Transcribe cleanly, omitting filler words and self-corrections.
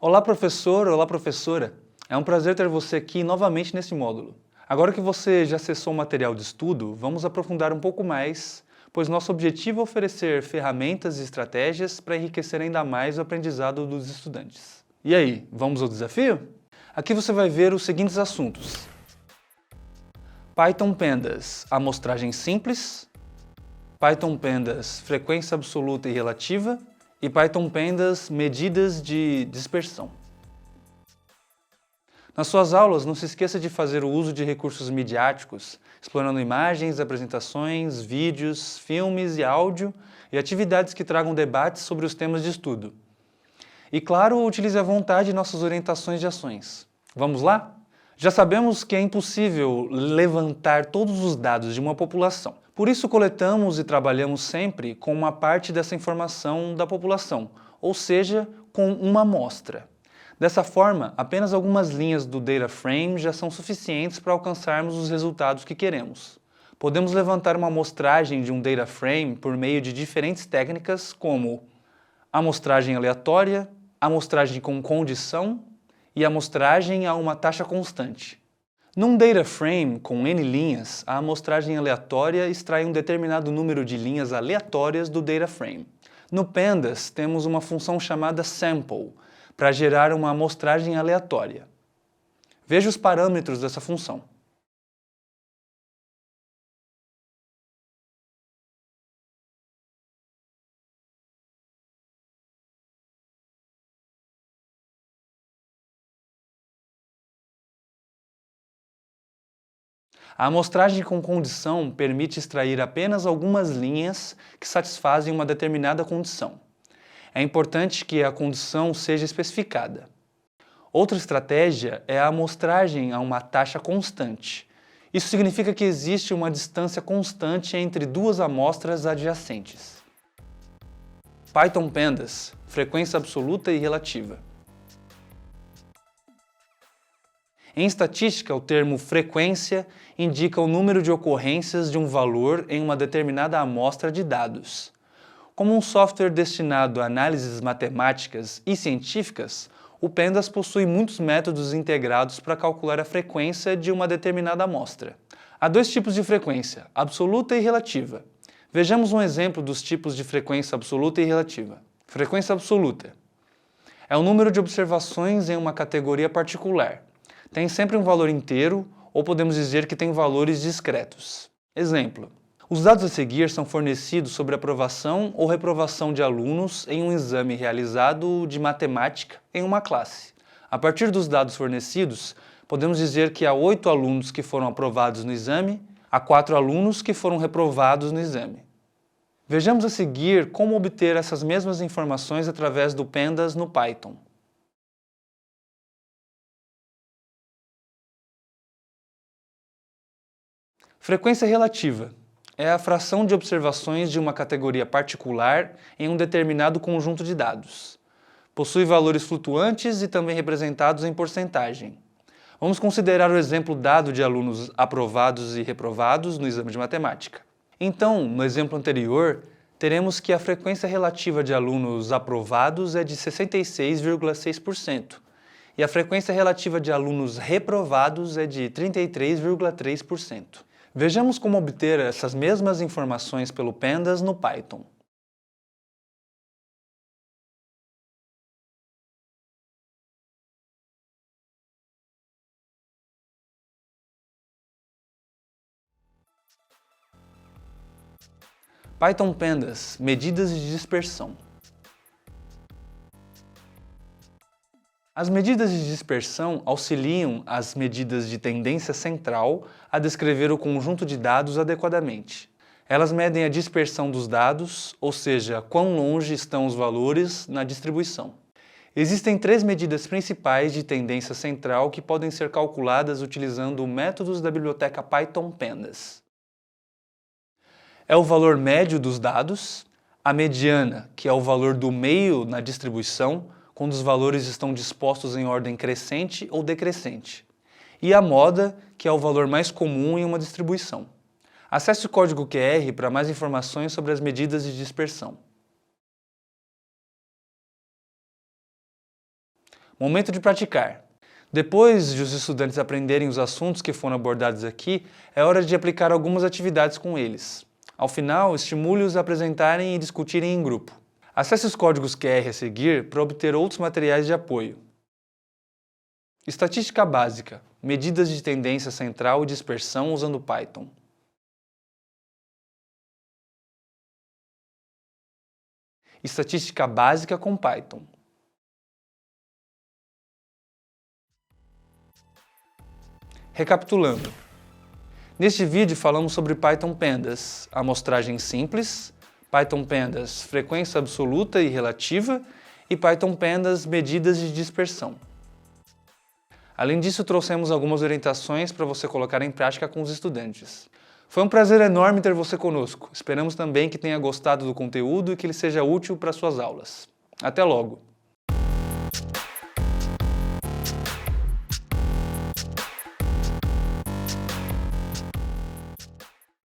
Olá professor, olá professora. É um prazer ter você aqui novamente nesse módulo. Agora que você já acessou o material de estudo, vamos aprofundar um pouco mais, pois nosso objetivo é oferecer ferramentas e estratégias para enriquecer ainda mais o aprendizado dos estudantes. E aí, vamos ao desafio? Aqui você vai ver os seguintes assuntos: Python Pandas, amostragem simples, Python Pandas, frequência absoluta e relativa, e Python Pandas, medidas de dispersão. Nas suas aulas, não se esqueça de fazer o uso de recursos midiáticos, explorando imagens, apresentações, vídeos, filmes e áudio e atividades que tragam debates sobre os temas de estudo. E claro, utilize à vontade nossas orientações de ações. Vamos lá? Já sabemos que é impossível levantar todos os dados de uma população. Por isso, coletamos e trabalhamos sempre com uma parte dessa informação da população, ou seja, com uma amostra. Dessa forma, apenas algumas linhas do data frame já são suficientes para alcançarmos os resultados que queremos. Podemos levantar uma amostragem de um data frame por meio de diferentes técnicas como amostragem aleatória, amostragem com condição e amostragem a uma taxa constante. Num data frame com N linhas, a amostragem aleatória extrai um determinado número de linhas aleatórias do data frame. No Pandas, temos uma função chamada sample, para gerar uma amostragem aleatória. Veja os parâmetros dessa função. A amostragem com condição permite extrair apenas algumas linhas que satisfazem uma determinada condição. É importante que a condição seja especificada. Outra estratégia é a amostragem a uma taxa constante. Isso significa que existe uma distância constante entre duas amostras adjacentes. Python Pandas, frequência absoluta e relativa. Em estatística, o termo frequência indica o número de ocorrências de um valor em uma determinada amostra de dados. Como um software destinado a análises matemáticas e científicas, o Pandas possui muitos métodos integrados para calcular a frequência de uma determinada amostra. Há dois tipos de frequência, absoluta e relativa. Vejamos um exemplo dos tipos de frequência absoluta e relativa. Frequência absoluta é o número de observações em uma categoria particular. Tem sempre um valor inteiro, ou podemos dizer que tem valores discretos. Exemplo: os dados a seguir são fornecidos sobre aprovação ou reprovação de alunos em um exame realizado de matemática em uma classe. A partir dos dados fornecidos, podemos dizer que há 8 alunos que foram aprovados no exame, há 4 alunos que foram reprovados no exame. Vejamos a seguir como obter essas mesmas informações através do Pandas no Python. Frequência relativa é a fração de observações de uma categoria particular em um determinado conjunto de dados. Possui valores flutuantes e também representados em porcentagem. Vamos considerar o exemplo dado de alunos aprovados e reprovados no exame de matemática. Então, no exemplo anterior, teremos que a frequência relativa de alunos aprovados é de 66,6% e a frequência relativa de alunos reprovados é de 33,3%. Vejamos como obter essas mesmas informações pelo Pandas no Python. Python Pandas, medidas de dispersão. As medidas de dispersão auxiliam as medidas de tendência central a descrever o conjunto de dados adequadamente. Elas medem a dispersão dos dados, ou seja, quão longe estão os valores na distribuição. Existem 3 medidas principais de tendência central que podem ser calculadas utilizando métodos da biblioteca Python Pandas. É o valor médio dos dados, a mediana, que é o valor do meio na distribuição, quando os valores estão dispostos em ordem crescente ou decrescente, e a moda, que é o valor mais comum em uma distribuição. Acesse o código QR para mais informações sobre as medidas de dispersão. Momento de praticar. Depois de os estudantes aprenderem os assuntos que foram abordados aqui, é hora de aplicar algumas atividades com eles. Ao final, estimule-os a apresentarem e discutirem em grupo. Acesse os códigos QR a seguir para obter outros materiais de apoio. Estatística básica. Medidas de tendência central e dispersão usando Python. Estatística básica com Python. Recapitulando. Neste vídeo falamos sobre Python Pandas, amostragem simples, Python Pandas, frequência absoluta e relativa, e Python Pandas, medidas de dispersão. Além disso, trouxemos algumas orientações para você colocar em prática com os estudantes. Foi um prazer enorme ter você conosco. Esperamos também que tenha gostado do conteúdo e que ele seja útil para suas aulas. Até logo!